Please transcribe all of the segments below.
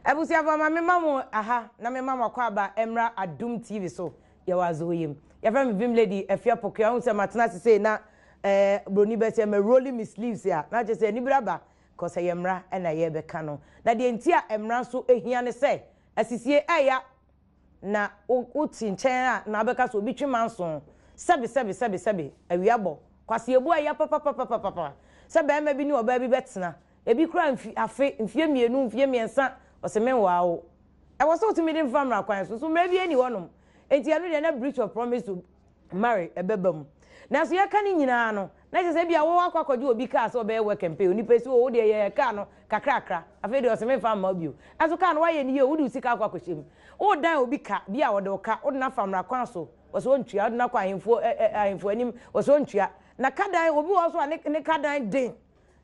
Ebusia fa ma me mama aha na me mama kwa ba emra Adom TV so ye wazoyem ye fa me vim lady efia pokua hu se matena se na broni be se me rolling me sleeves ya na je se ni braba cause ye mra na ye be ka no na de ntia emra so ehia ne se asisie eya na uti nchen a na abeka so obi twimanso sebe awiabo kwase ebu eya papa sebe ema bi ni oba bi betena ebi kura afe mfie mienu mfie miensa oseme wawo e was so to me dem famra kwan so mra bi ani wonom enti anu de na breach of promise to marry ebebam na so ye ka ni nyina no na je se bia wo akwakoje obi ka so be work campaign oni pesi wo de ye ka no kakrakra afi de oseme famra bio aso ka no wa ye ni ye wo di usika akwakohyem wo dan obi ka bia wo de ka wo na famra kwan so wo ntua na kwa ahemfo anim wo ntua na kadan obi wo so ne kadan den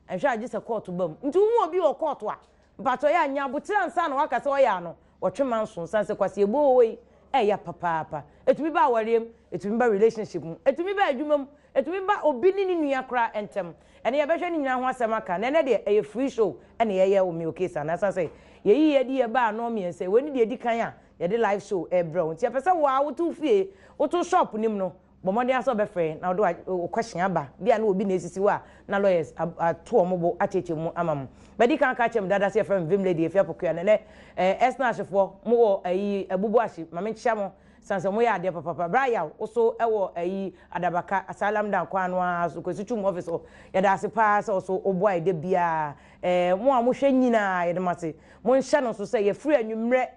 ehwa age se court bam nti wo obi wo court a bato ya nya butira nsa na waka se oya no wotwema nso nsa se kwase ebo we eya papa etumi ba warem etumi ba relationship mu etumi ba adwumam etumi ba obi ni nua kra entem ene ye behwe ni nyina ho asemaka na ene de eye free show ene ye Wo Case Anaa na se ye ye di ye ba no miense weni de edi kan a ye de live show bro nti pese wa wo tu fie wo tu shop nim no bomode aso be frɛ na wo question aba bia na obi na esisi wa na lawyers ato omobo acheche mu amam bedi kan ka chem dada se frɛ vim lady efia pokua ne esna ahefo mo wo ayi abubu ahye mame nkyia mo sanse mo ya ade papa braya oso ewo ayi adabaka asalam dan kwa no aso kwesitu mu office ya da se pa se oso obo aide bia mo a mo hwɛ nyina ye de mate mo nhya no so se ye free anwumre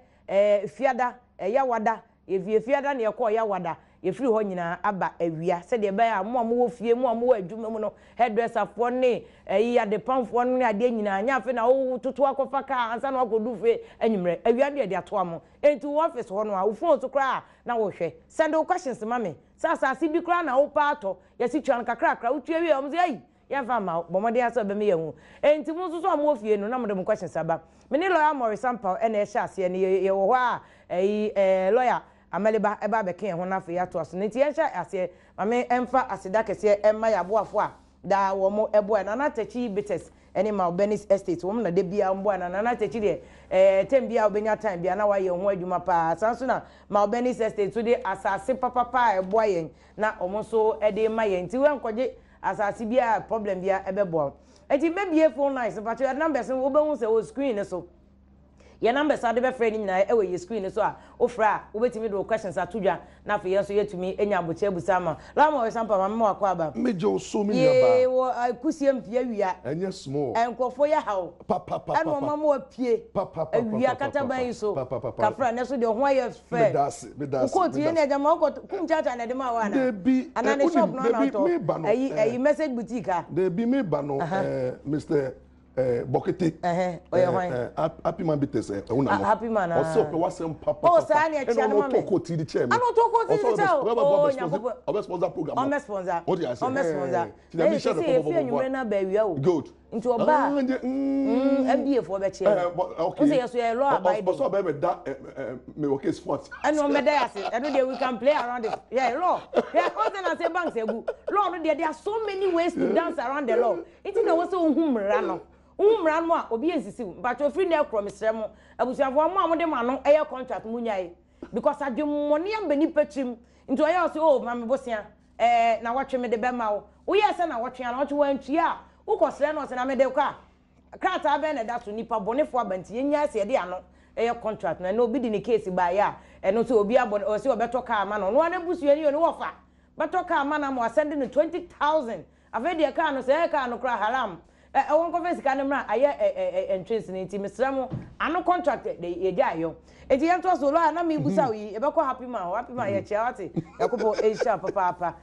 fiada ya wada ye fiada na ye kɔ ya wada ye free ho nyina aba awia se de ba ya mo a mo wo fie mo a mo wo adwuma mu no hairdresser fo ne ayi ade pamfo no ne ade nyina nya fe na wo toto akofa ka ansa na akodu fe anwumre awia de ato amo enti wo office ho no a wo phone to kra na wo hwɛ send wo questions mame sasa si bi kra na wo paato ye si twan kakra wo tue wi o mze ayi ya fa ma bomode aso be me yehu enti mo so so mo fie no na mo de mo questions aba me ne lawyer Morris Sampa ene e hya ase ne ye wo ho a ayi lawyer Amaliba eba beke ho na fe ya to aso nti yenhya ase mame emfa aseda kese emma ya boafo a da wo mo ebo na na tachi bites eni ma Benis estate wo mo na de bia mbo na na tachi de tem bia obenya time bia na wa ye ho adwuma pa sanso na ma Benis estate so de asase papa ebo yen na omo so e de ma yen ti we nkoje asase bia problem bia ebebo enti mebie phone lines but your numbers wo be hu se wo screen so your numbers are the friend in na your screen so a ofra wo betimi do questions atudwa na fe yeso yetumi enya aboche busama la mo sampa mama akwa aba mejo so mi yaba ye wo akusie mpia wia enye small enkofo ya hawo papa eno mama wa pie wia kataban so kafra ne so de ho ya fe me das ko tie ne jama ko kumchacha na de ma wa na ana ne shop no na to ayi message boutique a de bi me ba no Mr Bokete happy man bites una no happy man also pe wasem papa oh sa na chia na mama ko ti di chair me ano to ko ti di chair o sponsor program o sponsor what do I say o sponsor ti na mi share the papa na ba wia o good into oba MBA for be chair okay so yes you law abide but so be me da me Wo Case sport and me there say and there we can play around it yeah law yeah all then say bank say law no there are so many ways to dance around the law it na wo so humra no umra no a obi ensisi but ofri na promise mo abusuafo mo de ma no eye contract mu nyai because adwemmoni ambani patrim into eye so oh mama bosia na watwe me de be ma wo ye se na watwe na watwe wantua wo kosre no se na me de kwa krata be na da so nipa bonefo abanti enya se de ano eye contract na obi di ni case ba ya eno so obi abon o se obeto ka ma no no na busua ni wo fa beto ka ma na mo send no 20,000 ave de ka no se ka no kra haram won confess ka ne mra aye entrance ni ti mesramo ano contract ye dia yo enti yento so lo na me busa wi e be ko happy man ye chia wate yakobo Asia papa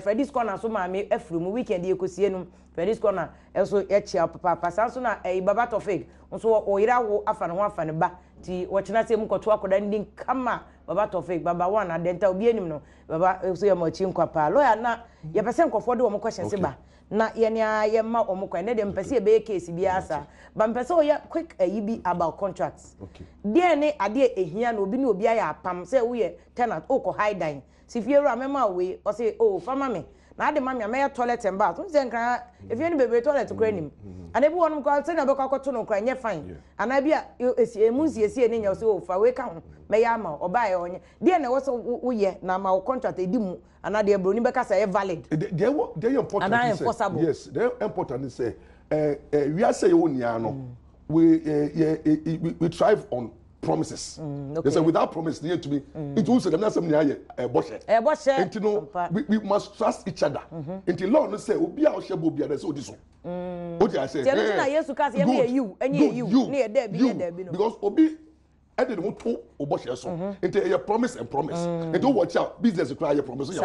Freddy's corner so ma me afru weekend ye kosie num Freddy's corner so ye chia papa sanso na baba tofik nso o yira wo afa ne ho afa ne ba ti wo chena se mu koto akoda ndin kama baba tofik baba one adenta obi enim no baba so ye ma chi nkwa pa lo ya na ye pese nkofo de wo mo question se ba na ye ma omukwa ne de mpese be case bi asa ba mpese o ya quick ayibi about contracts okay de ne ade ehia na obi aya apam say wo ye tenant o ko high dine si fiero amema we o say oh fama me na ade mama me toilet and bath nse nkran if you any baby toilet kra nim and ebi wonum ko say na be kwakoto no kra nye fine and I bia emunsie ni nya so fa we ka ho me ya ama obaye onye de na wo so wo ye na ma wo contract edimu and ade broni be ka say valid they important and enforceable. Yes they important say we are say you nia no we thrive on promises. Okay. They say without promise, near to me, it will say them not something I boshe. And you know, we must trust each other. Until Lord say, "Obi a share bobi a so this one." What I say? You because Obi. I didn't want to oboshe so. Until a promise and promise. And don't watch out. Business require a promise.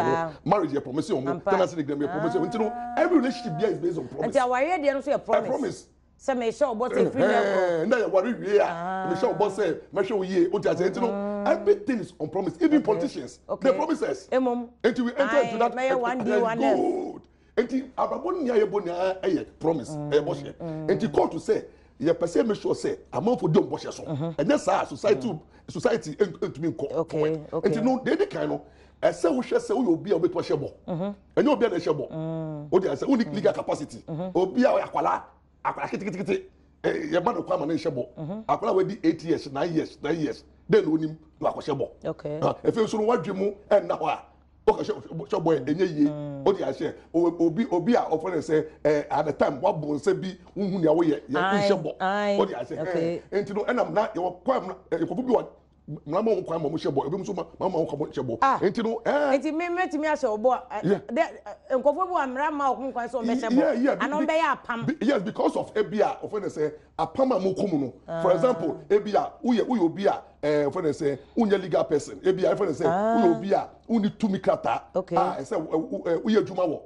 Marriage a promise. Tenancy agreement a promise. Until every relationship is based on promise. Until I hear the answer a promise. Say me show boss say free level. Na ya worry we me show boss say me show ye o just you know everything is on promise even politicians they promises until we enter into that good until ababon nya ye bonia promise boss until court to say ye person me sure say amount for dem boss so and that's our society to me okay until no they kind of say we share say we obi a obeto shebo and you obi na shebo o dey say we legal capacity obi a akwala akwala kitikiti ye man kwa man shebo akwala we di 8 years 9 years then onim no akwashebo okay if you so wadwemu en na ho a o ka shebo enye yie o di ase obi a offer say at the time what bon say bi unhu ne wo ye shebo o di ase enti no enam na ye kwa ko bi wa mama won kwa mama shebo ebi so mama won kwa shebo enti no enti me metimi ase obo enkofo bu amra ma okun kwa so be shebo anon be ya apam yes because of ebia often say apam amokum no for example ebia uye obi a often say unye legal person ebia often say uye obi a uni tumi krata say uye juma wo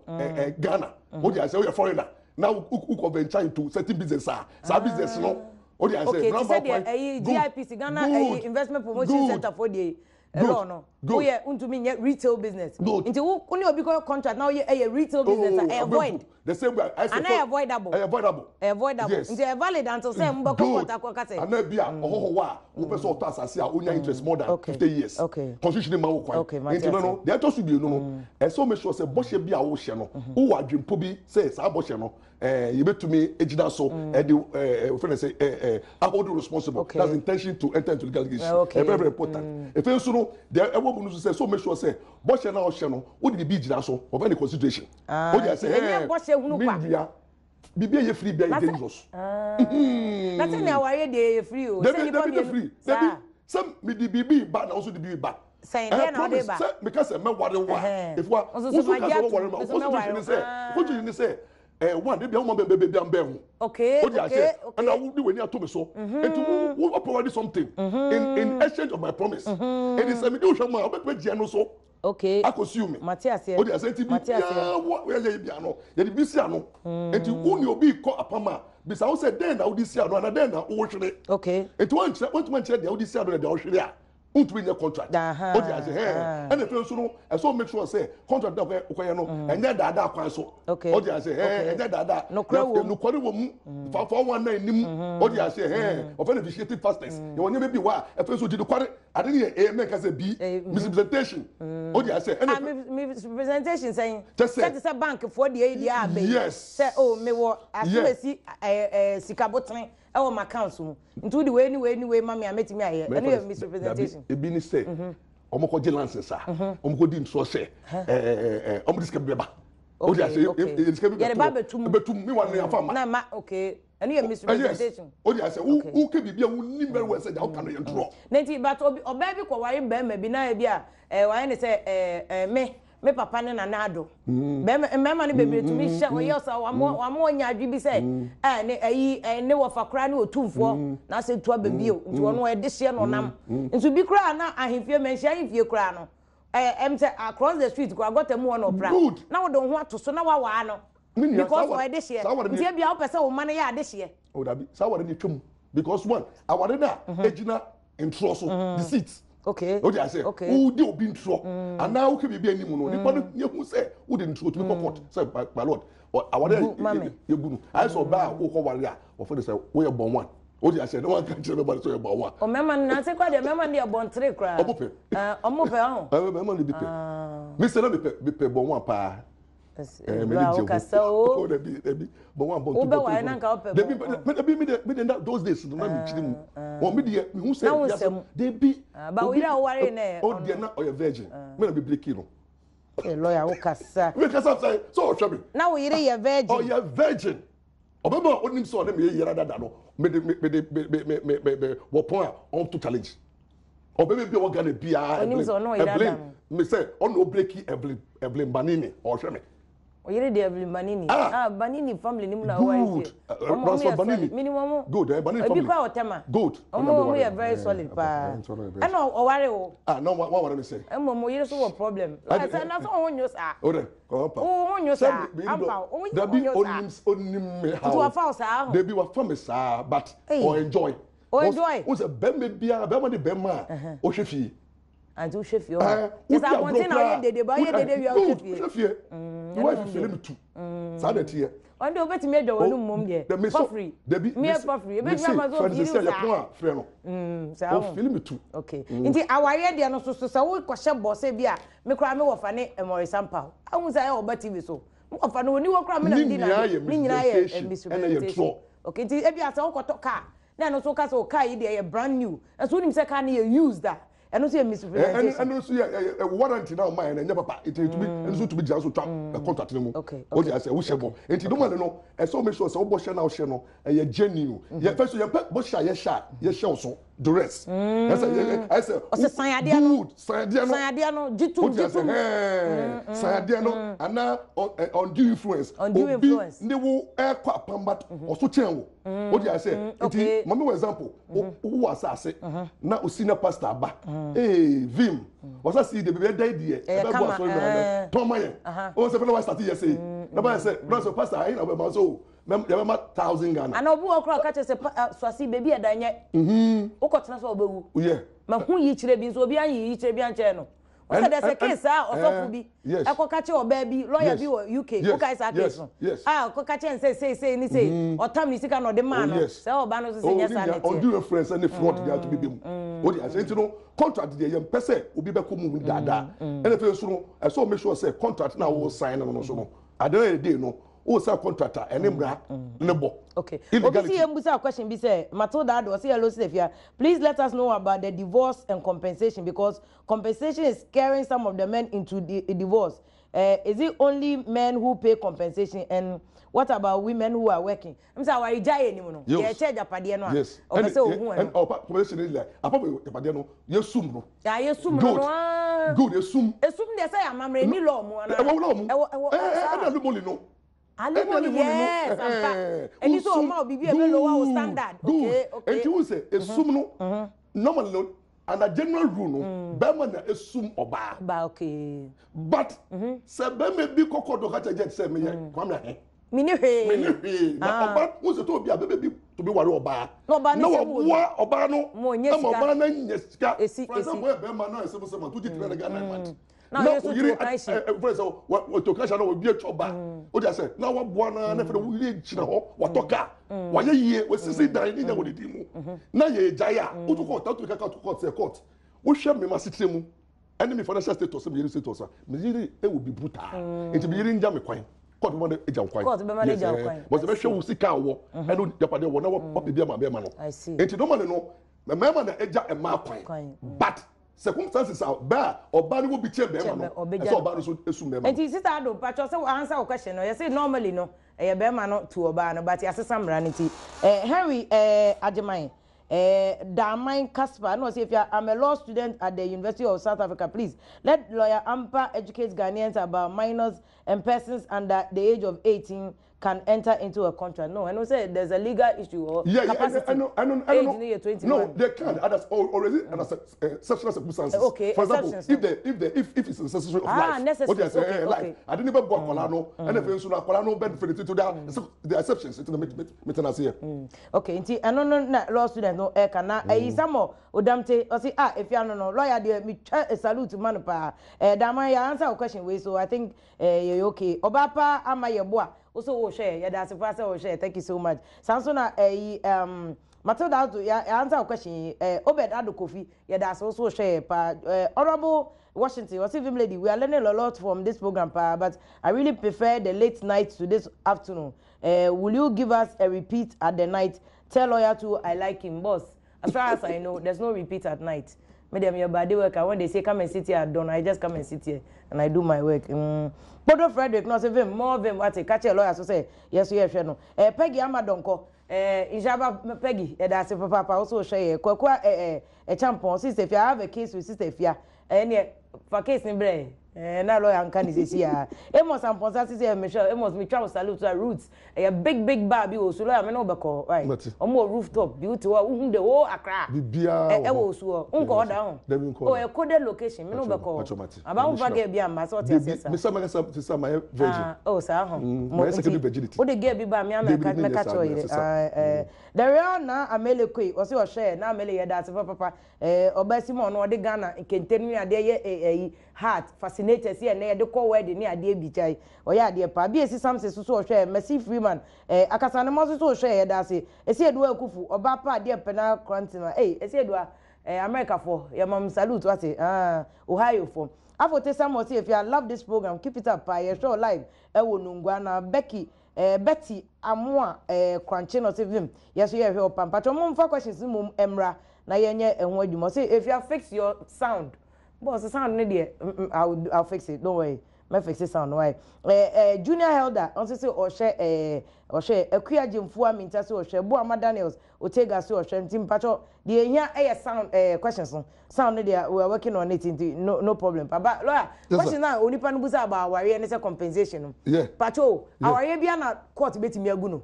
Ghana o dey say uye foreigner now who go venture into certain business sa business no. Okay, you said GIPC Ghana Investment Promotion Center for the no. Oh yeah, to me retail business. Into only a big contract now a retail business. I avoid the same way. I say avoidable. Yes. Into valid until say mbako contract. And there be a we person to assess your interest more than 50 years. Okay. Constitution ma wo kwan. Okay, no, there just be no. And so make sure say boshe bi a wo hye no. Who adwempo bi say sa boshe no. You bet to me ejida so the friend say I hold you responsible. That's intention to enter into legal issue. Very important. If you so there say so make sure say boshe na o hye no wo di bi ejida so of any consideration. What you say boshe hunu kwa bibia ye free be dangerous. Nothing na why dey free o. Say you be free. Some me di bibi ba na also di bibi ba. Say there na dey ba. Because me worry wa. If wa also worry ma. What you say one they be am be okay and I will do when you told me so and to who provide something in exchange of my promise and it's a me show ma obet we so okay I consume Matthias o dey say ti bi we ye bi ano ye di bi si ano and to who ni obi call apama bisa wo say den na wo di si ano na den na wo hwere okay and one chere dey wo di si ano na dey wo hwere a unto win your contract. What you say? And if you so so make sure say contract that okay no and that kwan so. What you say? And that no kwari wo mu for 19 nim. What you say? Of any officiating fastness. You want maybe wa if you so di kwari I didn't hear make us be misrepresentation. What you say? Misrepresentation saying that is a bank for the ADR. Yes. Say oh me wo asesi sikabotren our accounts into the way anyway mommy I met me here any misrepresentation e bi ni say omo ko license sa omo ko di nso say omo diska beba o dia say diska beba betum me wan na fama na ma okay any misrepresentation o dia say who ke bibia who ni very well say how can you draw nti but oba bi ko ware mba ma bi na bia ware ne say me papa ne na Adom mema ne bebre to me hye oye so wamo nya adwi bi say ne ayi ne wo fakra ne otumfo na se to ababio nti wono e de hye no nam nti bi kra na ahemfie menhia ahemfie kra no say across the street kra got am one opra na wo don ho atoso na wa no because wo e de hye nti bia wo pese wo man ya de hye o da bi sa ware ni twum because one aware na ejina intro so the seats. Okay. What I say? Who did be intro? And now can be any mono. The who say who didn't intro to me court. Say my lord. Or I want you good. I saw bow who warrior or for the say we are born one. What I said, no one can tell nobody so about one. Oh, mamma, not say quite a mamma near born 3 cry. Omope. Mr. Let me pay born one pa. Oh, but one born those days, no man chilling. Or media who said, they be, but we don't worry, oh, dear, not or a virgin. May be breaking. Lawyer, Okasa. Because I'm saying, so, Shabby. Now we are a virgin. Oh, you're virgin. Obama only saw them here, made what point on to challenge. Or maybe be what gonna be a blame. Me say, on no breaky, Evelyn Banini or Shemmy. Oh, you're the Evelyn Banini. Banini family, good. Minimum. Good, Banini family. Good. We are very solid. I know, or worry. No, what I say. Momo, you saw a problem. I said, nothing on your side. Oh, on your side. There be only to a false house. They be what promise, but or enjoy. Or enjoy. Who's a Bembe Bia, Bemma de Bemma, or Shefi. And to shift your yes, I want to know the buy the day you are Shefi. You wife is feeling too. Saturday here. On the bet me the one mum there. The miss free. The be me for free. Be feeling me too. Okay. Inti aware there no so we kwahye boss e bia me kra me wo fa ne Emori Sampa. Ahun say o ba TV so. Mo fa no ni wo kra me na ndi na. Ni nyina ye misrepresentation. Okay. Inti e bia say wo koto car. Na no so ka say o car yi dey brand new. And so nim say car na ye use that. And also misrepresentation. And also a warranty now mine and never it to be and so to be just a contract no. Okay. What I say we share bo. And you don't know and so make sure say we share now share no e genuine. Ya first you bo share ye share so the rest. I say good Sayade no jitu Sayade no ana undue influence. Undue influence. Ne wo e kwa pambat also chen wo. What I say it mama example who was say na o senior pastor ba Vim was I see the baby die there e bo so no Tom Mayen o se fellow start here say na ba say brother pastor I na be so ya ma 1,000 Ghana and obu okra ka che say so see baby adanye o ko tena so obewu ma hu yi kire bi so obi an yi kire bi an che no o say there's a case osofu bi e ko ka che oba bi lawyer bi UK o ka isa case ko ka che say ni say o tam ni sika no de man no say oba no so say yes and on do reference and fraud dia to be dem o dia say no contract dey yem pese obi be ko mu dada and if you so no so make sure say contract na wo sign no so no at the end of the day no o say contractor enembra nebo. Okay. Obviously, a question be say Matilda do say hello Stefia. Please let us know about the divorce and compensation because compensation is scaring some of the men into the divorce. Is it only men who pay compensation and what about women who are working? I'm saying why jay anymore no. Ye charge apade no. Yes. And compensation is like apapa apade no yesum no. Ya yesum no. Good yesum. Esum dey say amamre ni law mo na. No. Yes, and it's all more be a lower standard. Okay. And you say assume no normally and a general rule no Berman assume oba. Okay. But say be be kokodo ka jet say me kwame Mini na oba who say to be a baby to be worry oba. No oba no oba na nyesika. For example Berman na say to di tire ga 9 months. Now you for example what to cash na we be a choba o just say na wa boa na fe we really china ho watoka wa ye ye we sisi dan ni na wo di mu na ye jaya o to court to kaka to court say court wo hwe me ma sitre mu enemy financial status me status me yiri e will be brutal it be yiri nja me kwan court be eja kwan court be eja kwan but be hwe wo sika wo e no japade wo na wo be ma no it no man no me ma na eja e ma kwan but circumstances are bad or bad will be checked so bad so assume and sister Adom patcho say answer your question no you say normally no e be ma no to oba no but asesa mranity Henry Ajeman Daman Casper no say if I'm a law student at the University of South Africa please let lawyer Ampa educate Ghanaians about minors and persons under the age of 18 can enter into a contract. No, I know say there's a legal issue or capacity. I know. No, they can't. Others already under exceptional circumstances. Okay. For example, if it's a necessary of life. Necessary. What they say, like I didn't even work Colano, and if you should have Colano benefit to the exceptions into the maintenance here. Okay. Inti I know law student no kana some more odamte or say if you no lawyer there me salute man pa Dama ya answer your question way so I think you okay. Obapa ama yeboa also share yeah that's the first share thank you so much Samsona Matilda to answer a question. Obed Ado Kofi, yeah, that's also share. Honorable Washington, what's even lady? We are learning a lot from this program, but I really prefer the late night to this afternoon. Will you give us a repeat at the night? Tell lawyer to I like him, boss. As far as I know, there's no repeat at night. Medium your body worker. When they say come and sit here at dawn, I just come and sit here and I do my work. Bodo Frederick, not even more of them. What a catch a lawyer so say yes, yes, no. Peggy Amadonko. Ijaba Peggy, that's a papa also share. Kwakwa a champion sister. If you have a case with sister, if you any for case in Bray. Na lawyer can is here. Emos and Ponsasi say Michelle, Emos me travel salute to roots. A big baby o so lawyer me no beko, right? Omo rooftop beautiful who the whole Accra. Bibia. E wo so. Unko down. Oh, a coded location me no beko. About forget bia ma so te say. Me some my virgin. Oh, sir. My second virginity. What they get bi ba me catch you. The real na Amele Kwe, o say o share na Amele ye that papa Obasi mo no de Ghana kentenu ade ye heart fascinated see na de call wedding ni ade bi chai o ya ade pa bi esi samse so o share Mercy Freeman akasa na mo so o share that say esi edu akufu oba pa ade penal quarantine esi edu America for your mom salute what say Ohio for afote samo say if you love this program keep it up by show live wo nungwa na Betty Amua Crunchy no vim. Yes, you hear pampa. To mum for questions mum emra na yenye enho adwuma. Say if you fix your sound. Boss the sound no there. I'll fix it. Don't worry. Me fix the sound why. Junior Helder on say o share Akuya Jimfu aminta say o share Boama Daniels Otega say o share ntim pacho the here sound questions sound there we are working on it no problem. But lawyer question now onipa no busa about aware and say compensation. Yeah. Pacho aware bia na court betimi agu no.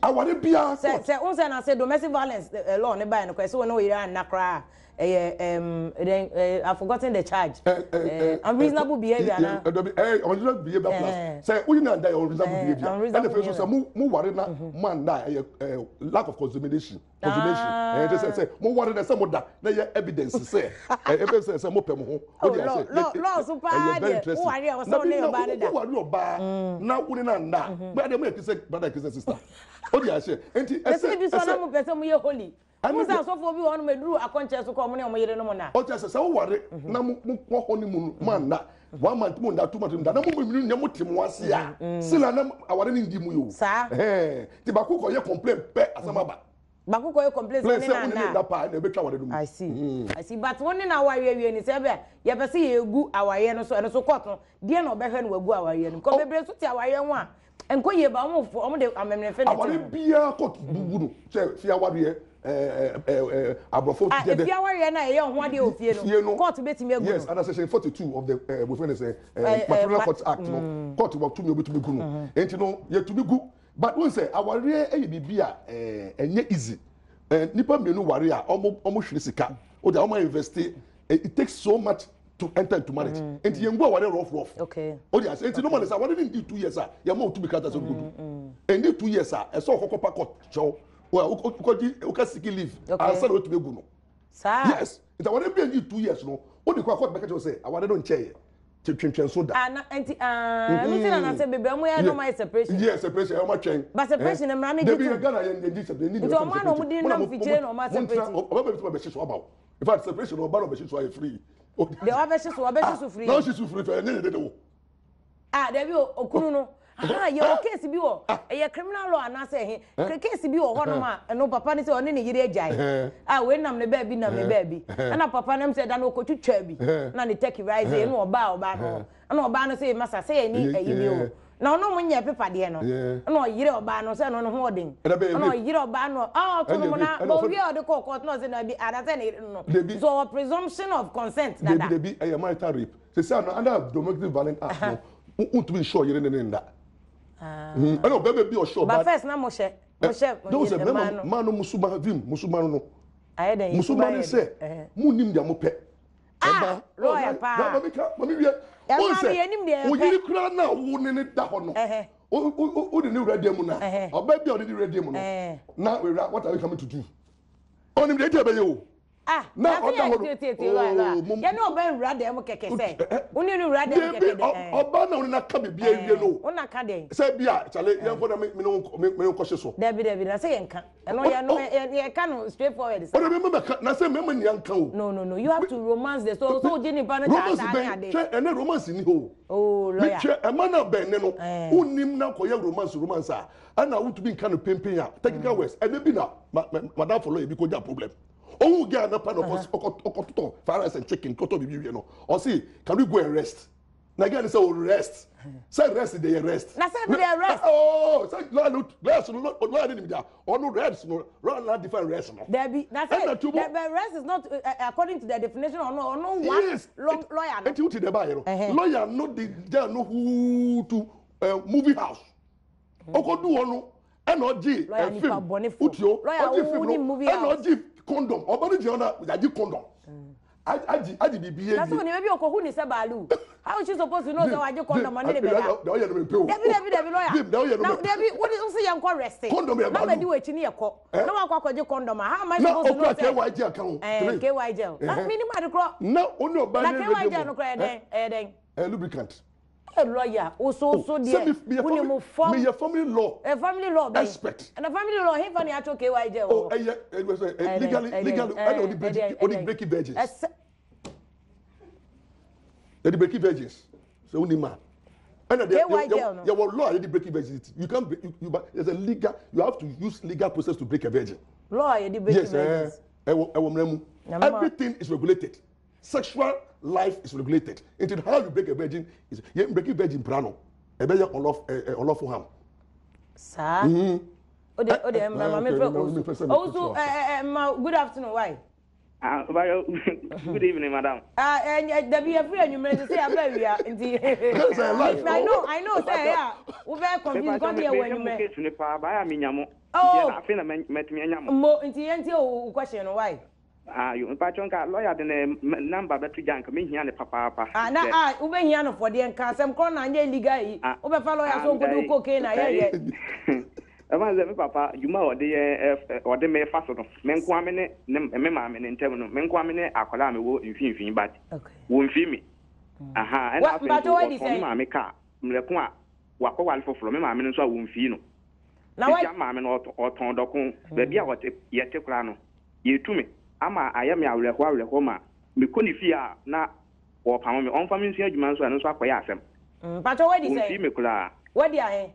Aware bia say on say na say domestic violence law ne buy no kwese we no yira nakra I've forgotten the charge. Unreasonable behavior. Unreasonable behavior plus. Say we na die unreasonable behavior. And the first say mu worry na man na lack of consummation. And just say mu worry na say mo da na evidence say. Evidence say mo pem ho. Law so pa dey. Who worry o so na your body da. Who worry oba na woni na nda. But dem make say brother and sister. O dey say. Enti say bi so na mo pese mo ye holy. Musa so for bi won meduru akonche so ko mo ne mo yire no mo na o tese se wo ware na mo honeymoon man na 1 month mo nda 2 month nda na mo minu nya mo timo ase a sila na aware ni ndi mu yo sa ti ba ko ye complain pe asama ba ba ko ye complain se na pa na be twa ware dum I see but won na aware wie ni se be ye be se ye gu aware no so court no de na obehwe no wagu aware no ko bebre so ti aware ho a enko ye ba mo fo de amemne fe ne aware bia court bubu no se fi aware abrofo if you are na e ho ade ofie no court betimi agu yes under section 42 of the we friend say Patrol Court Act no court work to me betimi gu no enti no ye to be gu but we say aware e bibia enye easy nipa menu ware a omo hwere sika o dey omo invest it takes so much to enter into marriage enti yengu aware rough okay o dey say enti no man say aware need 2 years ya mo to be kata so good and need 2 years e so kokopa court show well, okay, sick leave. I said what to be good. Yes, it's our be 2 years no. What the court make say? I want don't chair. Chin so that. Anything I say baby, I'm no my separation. Yes, separation. How much change? But separation, I'm running. They be Ghana and discipline. Need to man who didn't know feature no my separation. About. If I separation, no ban be so free. The other so free. No, she's free for any day. There be okunu no. Your case be wo e criminal law na say he case be wo ho no ma no papa ni say oni ne yire agyan we nam ne ba bi na papa nam say da no kotwitwa bi na ne take rise no oba no na oba no say masa say ni ayi bi o na no mo nya pepa de no na yire oba no say no ho odin na yire oba no to no na but we are the court no say na bi ada say no so a presumption of consent that they be a marital rape say no under domestic violence act no to be sure yire ne nda I know baby be sure but first na mo she those man no musuma vim musuma no aye den musuma say mu nim dia mo pe lawyer pa mami wie o say o yiri kura na wo ne da ho no o de ne wura dem na oba bia o de wura dem no na we what are we coming to do onim de dia be yo Ah, na ya no ben rada mo keke say. Uni ni rada mo keke. Oba na uni na ka bibia wie no. Una ka den. Say bia chale yan for na me no kwhye so. David na say yenka. Eno ya no ye ka no straightforward say. But me na say me ni yanka o. No. You have to romance the so Jenny pa na ta na ade. Ene romance ni ho. Oh, lawyer. E ma na ben ne no. Unim na koye romance a. Ana wutu bi nka no pempen a. Technical words. Ene bi na madam follow e bi ko ja problem. Oh, get na pan of okototo, fires and chicken, koto bibi no. Or see, can we go and rest? Na again say rest. Say rest they rest. Na say they rest. Oh, say rest no didn't be or no rest no run not different rest no. There be na say the rest is not according to the definition or no one yes, lawyer. And you the buy lawyer no they know who to movie house. Oko do ono and oji film. Utio oji film and oji condom obani je ona yaji condom aji bibi that's when maybe oko who ni say balu how is she supposed to know so aji condom and dey be that David lawyer now David what is say yanko rest condom e balu na di we chi ni ekọ na wa kwaje condom how am I supposed to know say KYG account KYG minimum de kro na oni obani na KYG no kro den lubricant a lawyer also there me your family law expert and a family law he funny at KYG oh legally I know the breaking virgins the breaking virgins so unima and there were law the breaking virgins you can't there's a legal you have to use legal process to break a virgin law the breaking virgins everything is regulated. Sexual life is regulated. Into how you break a virgin is you break a virgin prano. E be unlawful harm. Sir. Also, good afternoon. Why? Good evening, madam. And there be a friend you may say I very I know, say yeah. We very confused. Come here when you may. Oh, I feel met me Mo into question why? You patronka lawyer the number that we jank me here papa. Na ube here no for the enka sem kon na nye legal yi. Ube fa lawyer so go do cocaine na ye. E ma ze me papa juma o de me fa so no. Me nko ame ne me ma me ntem no. Me nko ame ne akola me wo mfimfin bat. Wo mfimi. Aha, and I ma me ka. Mleko a wakọ wal foforo me ma me nso a wo mfi no. Na wa ma me no oton dokun. Ba bia wote ye tekura no. Ye tumi. Ama ayame awreho ma me koni fi a na wo pam me on fa me nsu adwuma nso anso akoya asem pato what is say me kula what dia he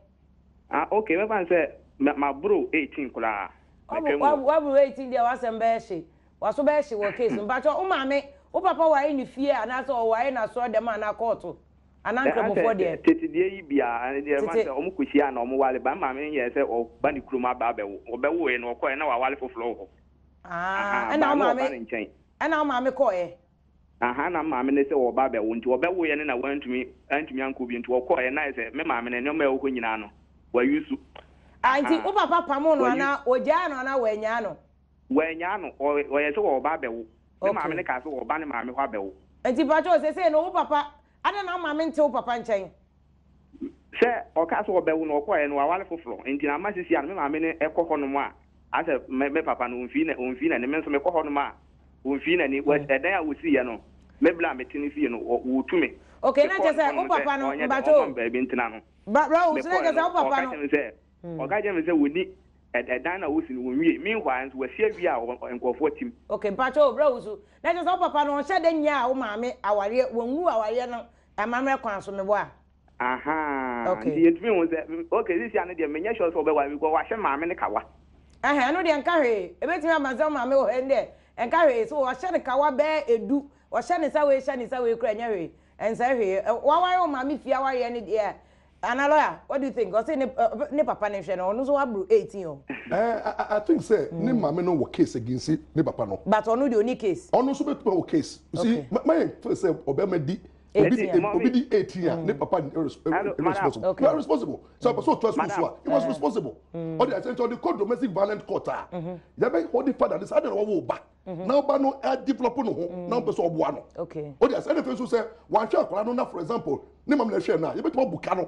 okay me ban say ma bro 18 kula wa bro 18 dia wasem be hye waso be hye wo case pato o ma me o papa wa ni fie ana so wa na so dem ana court ana nkromofo de tete die yi bia de ma say o mu kuhia na o mu wale ba ma me ye say o ba ni kroma ba bewo o bewo e na o ko na wa wale foforo ho and now mommy call na mommy ne say wo ba be wonti wo be wo ye ne na wantumi anko bi nti wo call na say me mommy ne nyoma e wo nyina no wa yusu anti o papa pamo no na o ja no na wa nya no o ye say wo ba be wo me mommy ne ka say wo ba ne mommy ho be wo anti pacho say no wo papa ada na mommy nte wo papa nchen say o ka say wo be wo no call no wa wale foforo nti na ma sisi an me mommy ne e kokọ no mu a ase me papa no onfi na ne menso me kokọ no ma onfi na ni edan a wosi ye no me bla me tini fie no wo tumi okay na je say o papa no bato ba bi ntina no ba bro wo say o papa no o ka je me say woni edan na wosi no wonwie meanwhile nso wasi awia a enkofo tim okay bato bro wo na je say o papa no hye de nya a wo maame aware wonwu aware no amamre kwan so me bo a aha okay yetumi wo say okay this ane de menya sure so be wa because wa hye maame ne kawa no de nka hwe ebetimi amaza maame wo hende nka hwe so wo hye ne kawa be edu wo hye ne sa we kura nya hwe ensa hwe wa wa maame fia wa ye ne de ana lawyer what do you think o say ne papa ne hwe no no so wa bru 18 o I think say ne maame no wo case against ne papa no but onu de oni case onu so betu wo case you see my say obema di obi di 18 ne papa irresponsible you are responsible so he was responsible all the attention the code domestic violence court ya be hold the father this adon wo ba now ba no develop no ho now person obo ano okay all the say so say wan hwe akwara no na for example ne mam na hwe na you betu buka no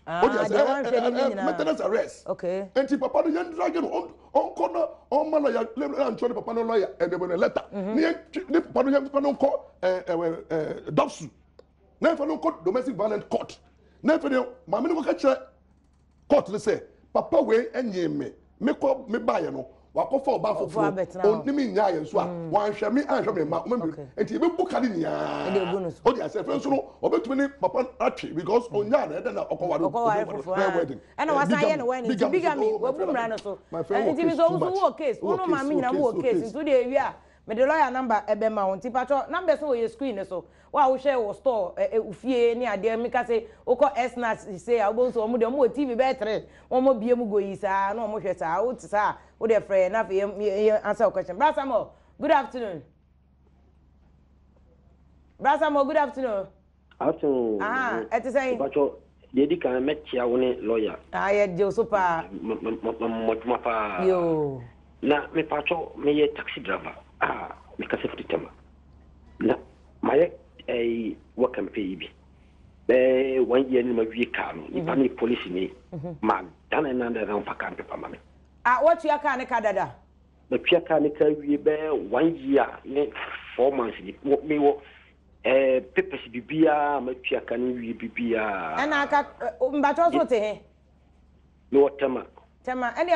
maintenance arrest. Okay. And the papa no drag on corner on man lawyer and papa no lawyer and they a letter. Ne papa no call DOPSU. Never no court domestic violence court. Never no mama no catch court they say papa we enye me ko me buy no wakofo oba fofo on nimi nya ye so a wan hwe me anhwe me ma enti be buka ni nya o dey say friend so no obetumi ni papa atwe because onya na na okoware wedding and was say no when bigamy we bumra no so enti me so wo case ono ma me nyina wo case into the area me the lawyer number ebe ma won ti patcho number so we screen so wa wo share wo store ufie ni ade me ka say oko snacks say abo so mo de mo TV be 3 wo mo bie mu go yi sa na mo hwe sa wo ti sa wo de frɛ na fe answer question Brasamo good afternoon Brasamo good afternoon et say patcho de di kan metia wo ne lawyer ye je so pa mo pa yo na me patcho me ye taxi driver me ka safety tema na maye work and pay bi be 1 year ni ma wi ka no ni pa ni police ni ma dan na na ran pa kan pa ma me what you can ne ka dada me pia ka ne ka wi be 1 year ni 4 months ni me wo papers bibia ma pia ka ni wi bibia ana ka mbato so te he no tema ene